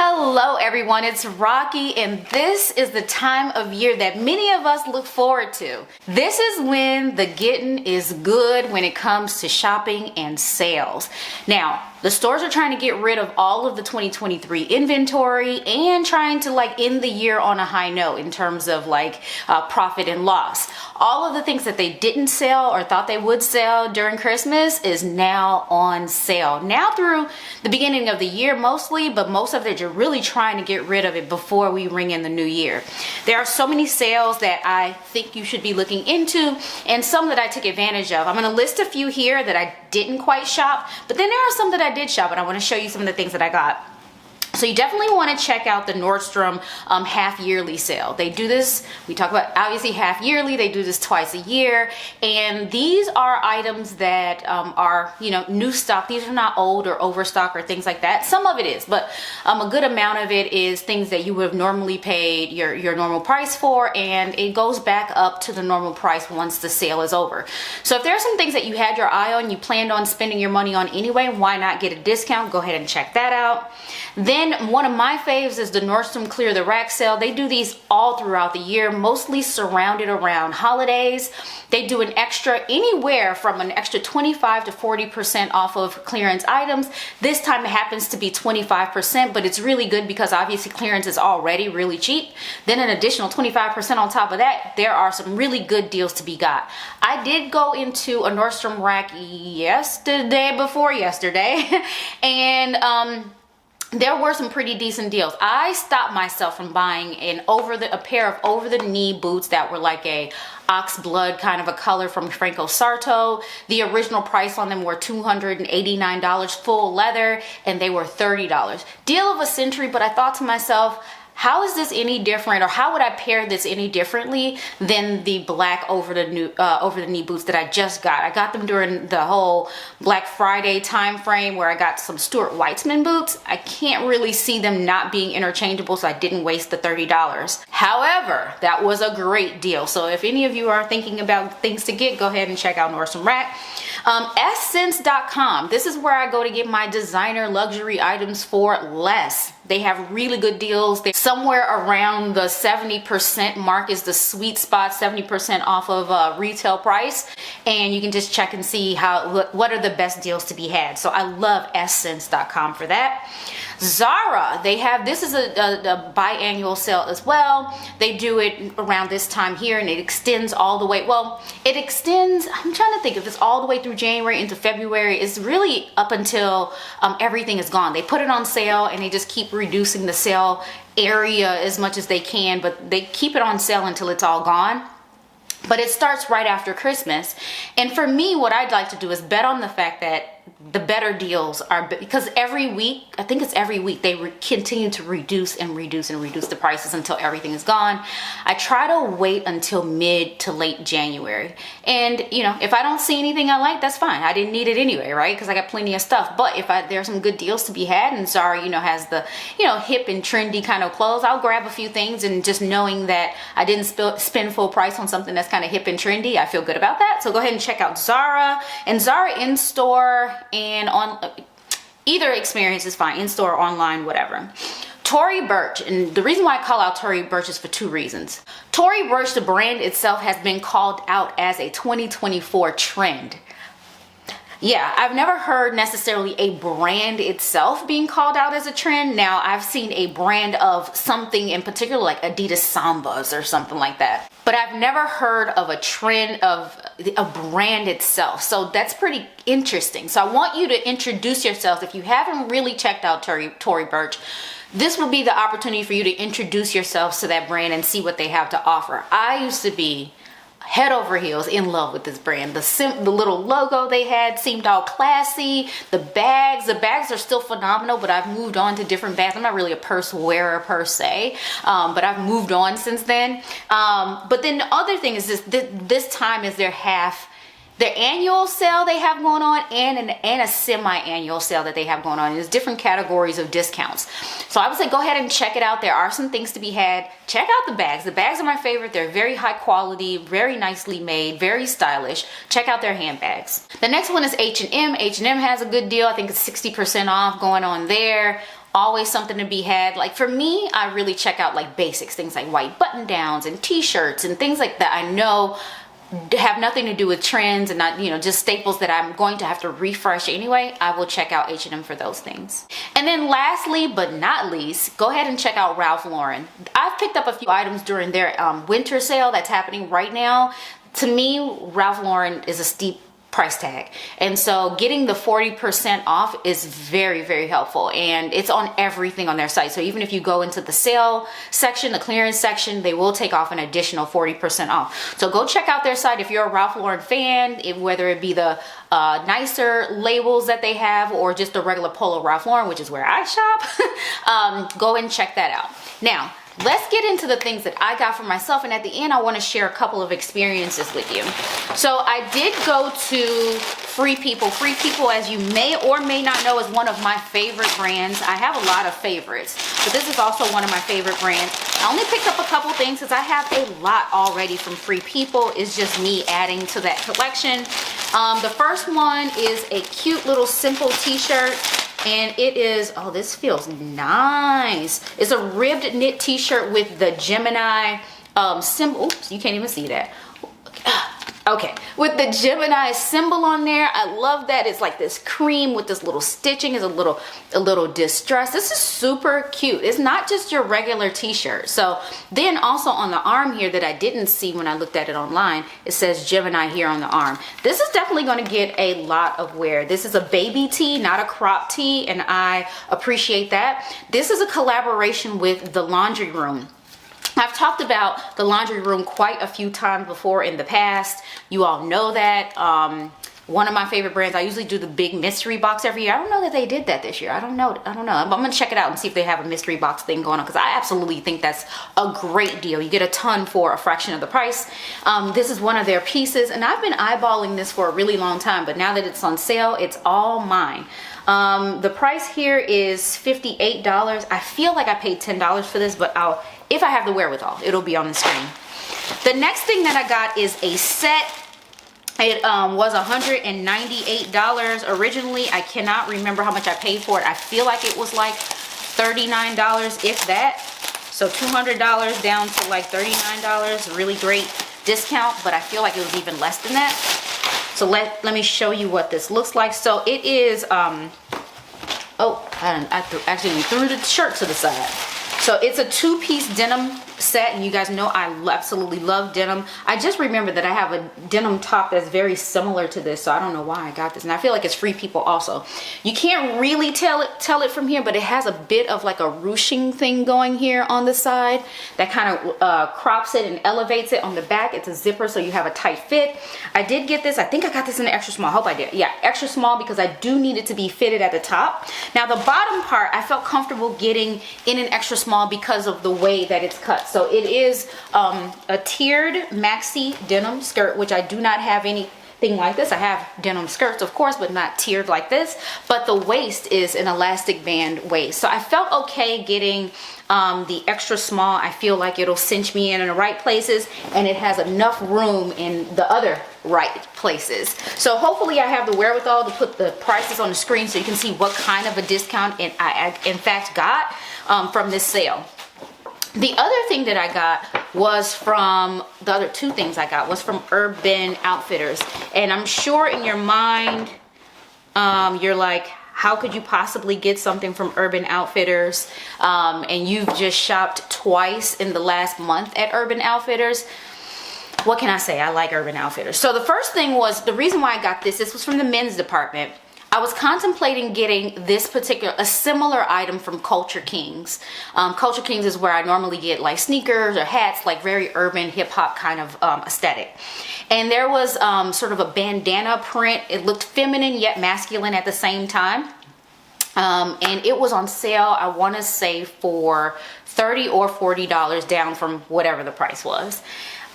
Hello everyone, it's Rocky, and this is the time of year that many of us look forward to. This is when the getting is good when it comes to shopping and sales. Now, the stores are trying to get rid of all of the 2023 inventory and trying to end the year on a high note in terms of profit and loss. All of the things that they didn't sell or thought they would sell during Christmas is now on sale. Now through the beginning of the year mostly, but most of it you're really trying to get rid of it before we ring in the new year. There are so many sales that I think you should be looking into and some that I took advantage of. I'm going to list a few here that I didn't quite shop, but then there are some that I did shop, and I want to show you some of the things that I got. So you definitely want to check out the Nordstrom half yearly sale. They do this, we talk about obviously half yearly, they do this twice a year, and these are items that are, new stock. These are not old or overstock or things like that. Some of it is, but a good amount of it is things that you would have normally paid your normal price for, and it goes back up to the normal price once the sale is over. So if there are some things that you had your eye on, you planned on spending your money on anyway, why not get a discount? Go ahead and check that out. Then one of my faves is the Nordstrom Clear the Rack sale. They do these all throughout the year, mostly surrounded around holidays. They do an extra, anywhere from an extra 25 to 40% off of clearance items. This time it happens to be 25%, but it's really good because obviously clearance is already really cheap. Then an additional 25% on top of that, there are some really good deals to be got. I did go into a Nordstrom Rack before yesterday, and there were some pretty decent deals. I stopped myself from buying a pair of over-the-knee boots that were like a ox blood kind of a color from Franco Sarto. The original price on them were $289 full leather, and they were $30. Deal of a century, but I thought to myself, how is this any different, or how would I pair this any differently than the black over the knee boots that I just got? I got them during the whole Black Friday time frame where I got some Stuart Weitzman boots. I can't really see them not being interchangeable, so I didn't waste the $30. However, that was a great deal. So if any of you are thinking about things to get, go ahead and check out Nordstrom Rack. Ssense.com. This is where I go to get my designer luxury items for less. They have really good deals. They're somewhere around the 70% mark is the sweet spot, 70% off of retail price. And you can just check and see what are the best deals to be had. So I love Ssense.com for that. Zara, this is a biannual sale as well. They do it around this time here, and it extends all the way. Well, it extends, I'm trying to think if it's all the way through January into February. It's really up until everything is gone. They put it on sale, and they just keep reducing the sale area as much as they can, but they keep it on sale until it's all gone. But it starts right after Christmas. And for me, what I'd like to do is bet on the fact that the better deals are, because every week, I think it's every week, they continue to reduce and reduce and reduce the prices until everything is gone. I try to wait until mid to late January. And, if I don't see anything I like, that's fine. I didn't need it anyway, right? Because I got plenty of stuff. But if there's some good deals to be had, and Zara, has the, hip and trendy kind of clothes, I'll grab a few things, and just knowing that I didn't spend full price on something that's kind of hip and trendy, I feel good about that. So go ahead and check out Zara. And Zara in store and on either experience is fine, in store, online, whatever. Tory Burch, and the reason why I call out Tory Burch is for two reasons. Tory Burch, the brand itself, has been called out as a 2024 trend. Yeah, I've never heard necessarily a brand itself being called out as a trend. Now, I've seen a brand of something in particular, like Adidas Sambas or something like that. But I've never heard of a trend of a brand itself. So that's pretty interesting. So I want you to introduce yourself. If you haven't really checked out Tory Burch, this will be the opportunity for you to introduce yourselves to that brand and see what they have to offer. I used to be head over heels in love with this brand. The little logo they had seemed all classy. The bags are still phenomenal, but I've moved on to different bags. I'm not really a purse wearer per se, but I've moved on since then. But then the other thing is this time is their annual sale they have going on, and a semi-annual sale that they have going on. There's different categories of discounts. So I would say go ahead and check it out. There are some things to be had. Check out the bags. The bags are my favorite. They're very high quality, very nicely made, very stylish. Check out their handbags. The next one is H&M. H&M has a good deal. I think it's 60% off going on there. always something to be had. Like for me, I really check out like basics, things like white button downs and t-shirts and things like that. I know have nothing to do with trends and not, you know, just staples that I'm going to have to refresh anyway. I will check out H&M for those things. And then lastly but not least, go ahead and check out Ralph Lauren. I've picked up a few items during their winter sale that's happening right now. To me, Ralph Lauren is a steep price tag, and so getting the 40% off is very, very helpful, and it's on everything on their site. So even if you go into the sale section, the clearance section, they will take off an additional 40% off. So go check out their site if you're a Ralph Lauren fan, whether it be the nicer labels that they have or just the regular Polo Ralph Lauren, which is where I shop. Go and check that out. Now let's get into the things that I got for myself, and at the end I want to share a couple of experiences with you. So I did go to Free People. Free People, as you may or may not know, is one of my favorite brands. I have a lot of favorites, but this is also one of my favorite brands. I only picked up a couple things because I have a lot already from Free People. It's just me adding to that collection. The first one is a cute little simple t-shirt. And it is, oh, this feels nice. It's a ribbed knit t-shirt with the Gemini symbol. Oops, you can't even see that. Okay, with the Gemini symbol on there. I love that. It's like this cream with this little stitching. Is a little distressed. This is super cute. It's not just your regular t-shirt. So then also on the arm here that I didn't see when I looked at it online, it says Gemini here on the arm. This is definitely going to get a lot of wear. This is a baby tee, not a crop tee, and I appreciate that. This is a collaboration with the Laundry Room. I've talked about the Laundry Room quite a few times before in the past. You all know that. One of my favorite brands. I usually do the big mystery box every year. I don't know that they did that this year. I don't know. I'm gonna check it out and see if they have a mystery box thing going on, because I absolutely think that's a great deal. You get a ton for a fraction of the price. This is one of their pieces, and I've been eyeballing this for a really long time, but now that it's on sale, it's all mine. The price here is $58. I feel like I paid $10 for this, but if I have the wherewithal, it'll be on the screen. The next thing that I got is a set. It was $198 originally. I cannot remember how much I paid for it. I feel like it was like $39, if that. So $200 down to like $39. Really great discount, but I feel like it was even less than that. So let me show you what this looks like. So it is, oh, I actually threw the shirt to the side. So it's a two-piece denim set, and you guys know I absolutely love denim. I just remembered that I have a denim top that's very similar to this, so I don't know why I got this, and I feel like it's Free People also. You can't really tell it from here, but it has a bit of like a ruching thing going here on the side that kind of crops it and elevates it. On the back, it's a zipper, so you have a tight fit. I did get this. I think I got this in an extra small. I hope I did. Yeah, extra small, because I do need it to be fitted at the top. Now the bottom part, I felt comfortable getting in an extra small because of the way that it's cut. So it is a tiered maxi denim skirt, which I do not have anything like this. I have denim skirts, of course, but not tiered like this. But the waist is an elastic band waist. So I felt okay getting the extra small. I feel like it'll cinch me in the right places, and it has enough room in the other right places. So hopefully I have the wherewithal to put the prices on the screen so you can see what kind of a discount I in fact got from this sale. The other thing that I got was from, the other two things I got was from Urban Outfitters. And I'm sure in your mind, you're like, how could you possibly get something from Urban Outfitters? And you've just shopped twice in the last month at Urban Outfitters. What can I say? I like Urban Outfitters. So the first thing was, the reason why I got this was from the men's department. I was contemplating getting a similar item from Culture Kings. Culture Kings is where I normally get like sneakers or hats, like very urban hip hop kind of aesthetic. And there was sort of a bandana print. It looked feminine yet masculine at the same time. And it was on sale, I want to say for $30 or $40 down from whatever the price was.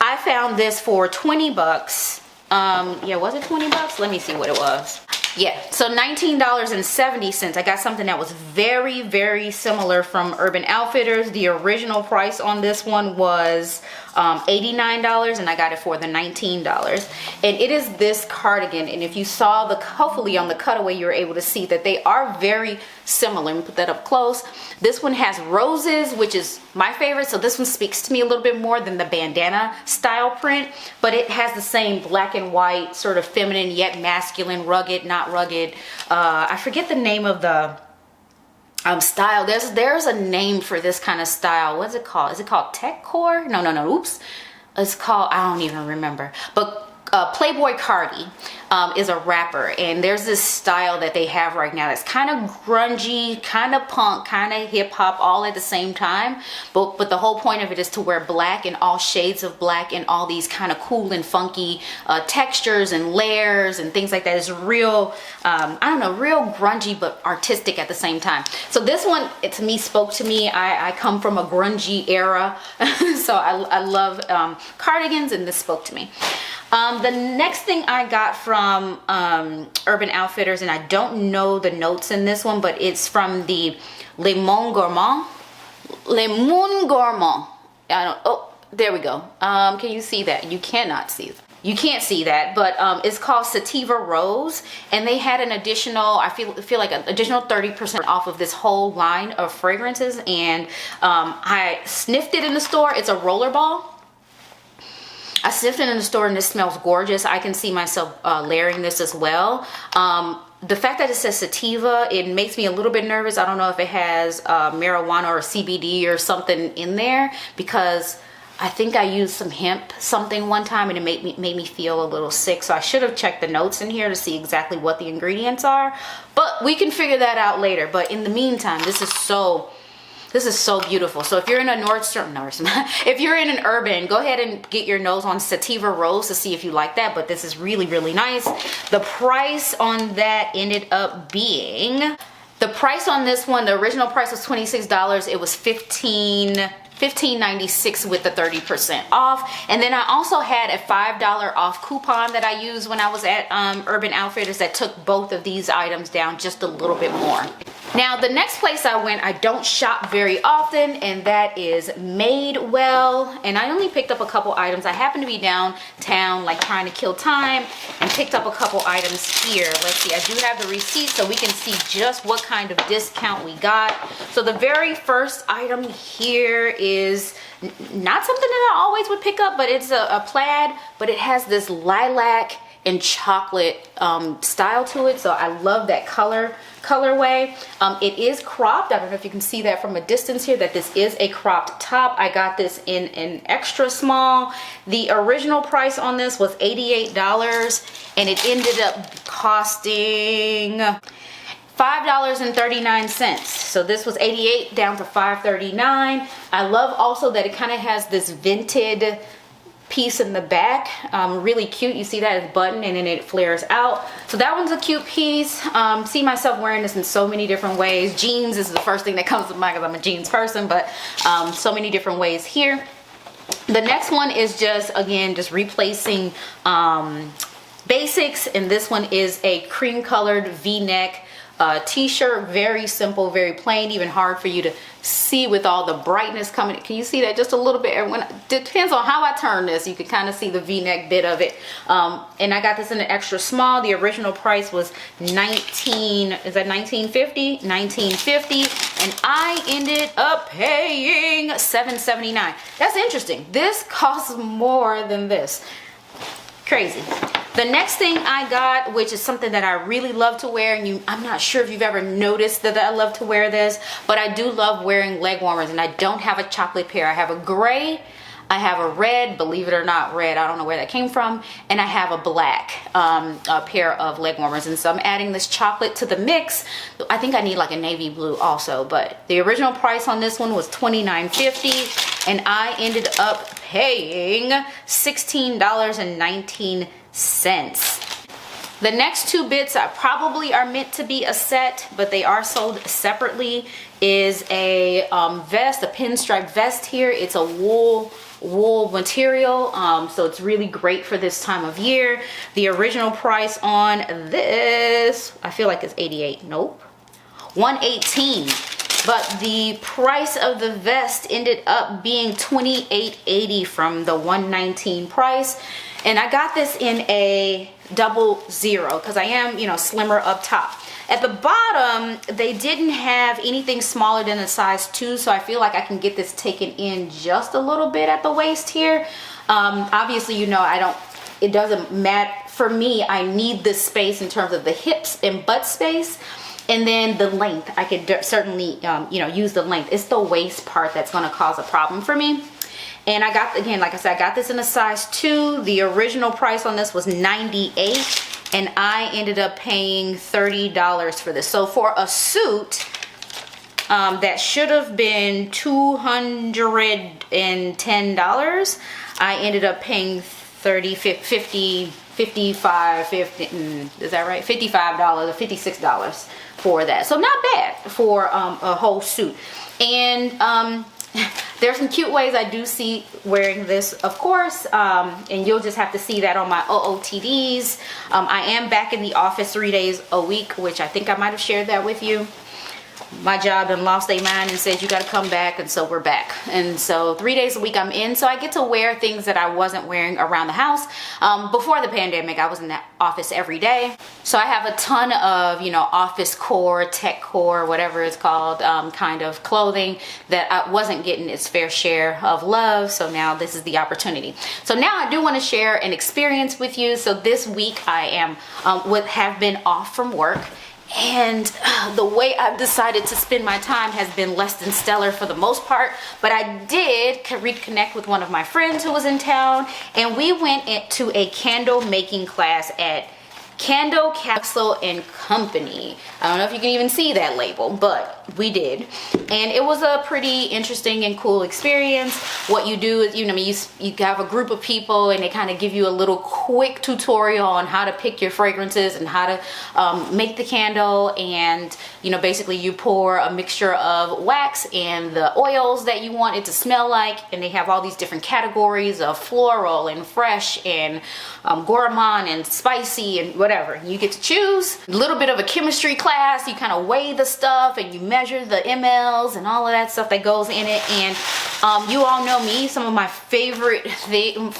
I found this for 20 bucks. Yeah, was it 20 bucks? Let me see what it was. Yeah, so $19.70. I got something that was very, very similar from Urban Outfitters. The original price on this one was $89, and I got it for the $19. And it is this cardigan, and if you saw hopefully on the cutaway, you were able to see that they are very similar. Let me put that up close. This one has roses, which is my favorite, so this one speaks to me a little bit more than the bandana style print, but it has the same black and white, sort of feminine yet masculine, rugged, not rugged. I forget the name of the style. There's a name for this kind of style. What's it called? Is it called tech core? No, oops. It's called, I don't even remember, but Playboy Cardi is a rapper, and there's this style that they have right now that's kind of grungy, kind of punk, kind of hip hop, all at the same time. But the whole point of it is to wear black and all shades of black and all these kind of cool and funky textures and layers and things like that. Is real, I don't know, real grungy but artistic at the same time. So this one, to me, spoke to me. I come from a grungy era, so I love cardigans, and this spoke to me. The next thing I got from Urban Outfitters, and I don't know the notes in this one, but it's from the Le Monde Gourmand. Le Monde Gourmand. Oh, there we go. Can you see that? You cannot see that. You can't see that, but it's called Sativa Rose, and they had an additional, I feel like an additional 30% off of this whole line of fragrances, and I sniffed it in the store. It's a roller ball. I sniffed it in the store, and this smells gorgeous. I can see myself layering this as well. The fact that it says sativa, it makes me a little bit nervous. I don't know if it has marijuana or CBD or something in there, because I think I used some hemp something one time, and it made me feel a little sick. So I should have checked the notes in here to see exactly what the ingredients are, but we can figure that out later. But in the meantime, this is so beautiful. So if you're in a Nordstrom, if you're in an Urban, go ahead and get your nose on Sativa Rose to see if you like that. But this is really, really nice. The price on that ended up being, the price on this one, the original price was $26. It was $15.96 with the 30% off. And then I also had a $5 off coupon that I used when I was at Urban Outfitters that took both of these items down just a little bit more. Now, the next place I went, I don't shop very often, and that is Madewell. And I only picked up a couple items. I happened to be downtown, like trying to kill time, and picked up a couple items here. Let's see, I do have the receipt so we can see just what kind of discount we got. So the very first item here is not something that I always would pick up, but it's a plaid, but it has this lilac and chocolate style to it. So I love that colorway. It is cropped. I don't know if you can see that from a distance here, that this is a cropped top. I got this in an extra small. The original price on this was $88, and it ended up costing $5.39. So this was $88 down to $5.39. I love also that it kind of has this vented piece in the back, really cute. You see that it's buttoned, and then it flares out. So that one's a cute piece. See myself wearing this in so many different ways. Jeans is the first thing that comes to mind because I'm a jeans person, but so many different ways here. The next one is just, again, just replacing basics, and this one is a cream colored v-neck t-shirt. Very simple, very plain, even hard for you to see with all the brightness coming. Can you see that just a little bit? Everyone, depends on how I turn this. You can kind of see the v-neck bit of it. And I got this in an extra small. The original price was $19.50, and I ended up paying $7.79. That's interesting. This costs more than this. Crazy. The next thing I got, which is something that I really love to wear, and I'm not sure if you've ever noticed that I love to wear this, but I do love wearing leg warmers, and I don't have a chocolate pair. I have a gray, I have a red, believe it or not, red, I don't know where that came from, and I have a black a pair of leg warmers. And so I'm adding this chocolate to the mix. I think I need like a navy blue also, but the original price on this one was $29.50, and I ended up paying $16.19. The next two bits probably are meant to be a set, but they are sold separately, is a vest, a pinstripe vest here. It's a wool wool material, so it's really great for this time of year. The original price on this, I feel like it's 88. Nope, 118. But the price of the vest ended up being $28.80 from the $119 price. And I got this in a 00 because I am, you know, slimmer up top. At the bottom, they didn't have anything smaller than a size 2, so I feel like I can get this taken in just a little bit at the waist here. Obviously, you know, it doesn't matter. For me, I need this space in terms of the hips and butt space. And then the length, I could certainly, you know, use the length. It's the waist part that's going to cause a problem for me. And I got, again, like I said, I got this in a size 2. The original price on this was $98. And I ended up paying $30 for this. So for a suit that should have been $210, I ended up paying $55, is that right? $55 or $56 for that. So not bad for a whole suit. And there's some cute ways I do see wearing this, of course, and you'll just have to see that on my OOTDs. I am back in the office 3 days a week, which I think I might have shared that with you. My job done lost their mind and said you got to come back, and so we're back. And so 3 days a week I'm in, so I get to wear things that I wasn't wearing around the house. Before the pandemic, I was in the office every day, so I have a ton of, you know, office core, tech core, whatever it's called, kind of clothing that I wasn't getting its fair share of love. So now this is the opportunity. So now I do want to share an experience with you. So this week I am have been off from work. And the way I've decided to spend my time has been less than stellar for the most part, but I did reconnect with one of my friends who was in town, and we went into a candle making class at Candle Capsule and Company. I don't know if you can even see that label, but we did. And it was a pretty interesting and cool experience. What you do is, you know, you have a group of people and they kind of give you a little quick tutorial on how to pick your fragrances and how to make the candle. And, you know, basically you pour a mixture of wax and the oils that you want it to smell like. And they have all these different categories of floral and fresh and gourmand and spicy and whatever. You get to choose. A little bit of a chemistry class. You kind of weigh the stuff and you measure the mLs and all of that stuff that goes in it. And you all know me. Some of my favorite,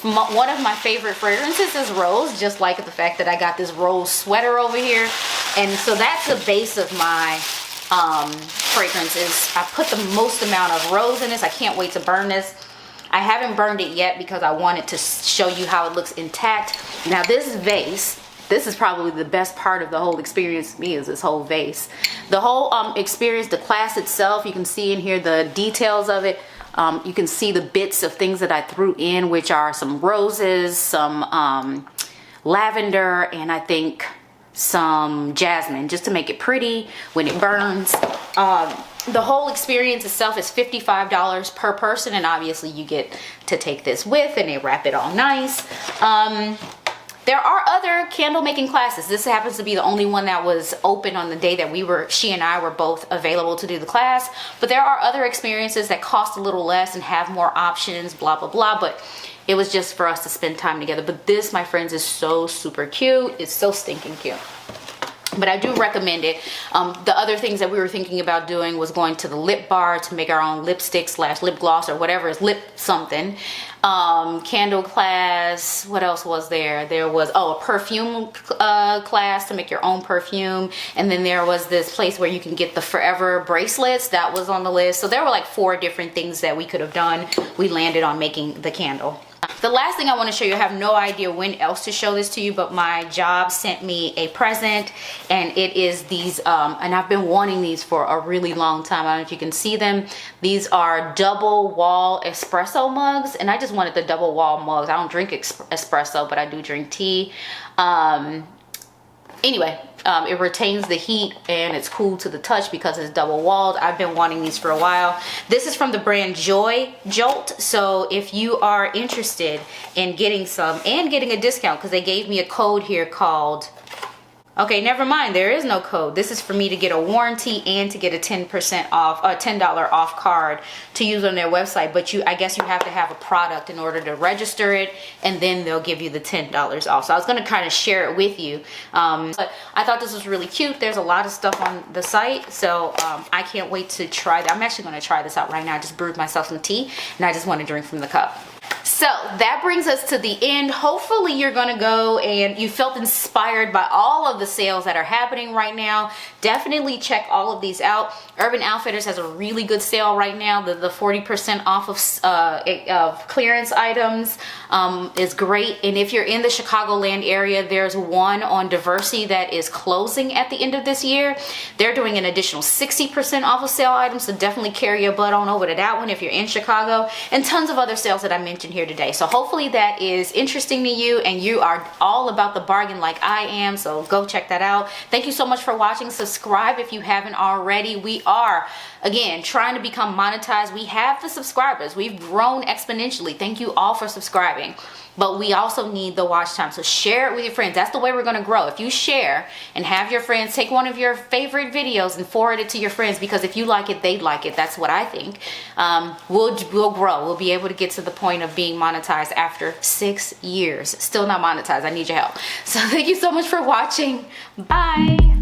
one of my favorite fragrances is rose, just like the fact that I got this rose sweater over here. And so that's the base of my fragrances. I put the most amount of rose in this. I can't wait to burn this. I haven't burned it yet because I wanted to show you how it looks intact. Now this vase, this is probably the best part of the whole experience to me, is this whole vase. The whole experience, the class itself, you can see in here the details of it. You can see the bits of things that I threw in, which are some roses, some lavender, and I think some jasmine, just to make it pretty when it burns. The whole experience itself is $55 per person, and obviously you get to take this with, and they wrap it all nice. There are other candle making classes. This happens to be the only one that was open on the day that she and I were both available to do the class. But there are other experiences that cost a little less and have more options, blah, blah, blah. But it was just for us to spend time together. But this, my friends, is so super cute. It's so stinking cute. But I do recommend it. The other things that we were thinking about doing was going to the lip bar to make our own lipstick / lip gloss or whatever is lip something. Candle class. What else was there? There was, a perfume class to make your own perfume. And then there was this place where you can get the forever bracelets. That was on the list. So there were like 4 different things that we could have done. We landed on making the candle. The last thing I want to show you, I have no idea when else to show this to you, but my job sent me a present, and it is these, and I've been wanting these for a really long time. I don't know if you can see them. These are double wall espresso mugs, and I just wanted the double wall mugs. I don't drink espresso, but I do drink tea. Anyway, it retains the heat and it's cool to the touch because it's double walled. I've been wanting these for a while. This is from the brand Joy Jolt. So if you are interested in getting some and getting a discount, because they gave me a code here called Okay, never mind. There is no code. This is for me to get a warranty and to get a 10% off, a $10 off card to use on their website. But I guess you have to have a product in order to register it, and then they'll give you the $10 off. So I was going to kind of share it with you. But I thought this was really cute. There's a lot of stuff on the site, so I can't wait to try that. I'm actually going to try this out right now. I just brewed myself some tea, and I just want to drink from the cup. So that brings us to the end. Hopefully you're gonna go and you felt inspired by all of the sales that are happening right now. Definitely check all of these out. Urban Outfitters has a really good sale right now. The 40% off of clearance items is great. And if you're in the Chicagoland area, there's one on Diversey that is closing at the end of this year. They're doing an additional 60% off of sale items, so definitely carry your butt on over to that one if you're in Chicago, and tons of other sales that I mentioned here today. So hopefully that is interesting to you and you are all about the bargain like I am, so go check that out. Thank you so much for watching. Subscribe if you haven't already. We are, again, trying to become monetized. We have the subscribers. We've grown exponentially. Thank you all for subscribing. But we also need the watch time. So share it with your friends. That's the way we're going to grow. If you share and have your friends take one of your favorite videos and forward it to your friends, because if you like it, they'd like it. That's what I think. We'll grow. We'll be able to get to the point of being monetized after 6 years. Still not monetized. I need your help. So thank you so much for watching. Bye.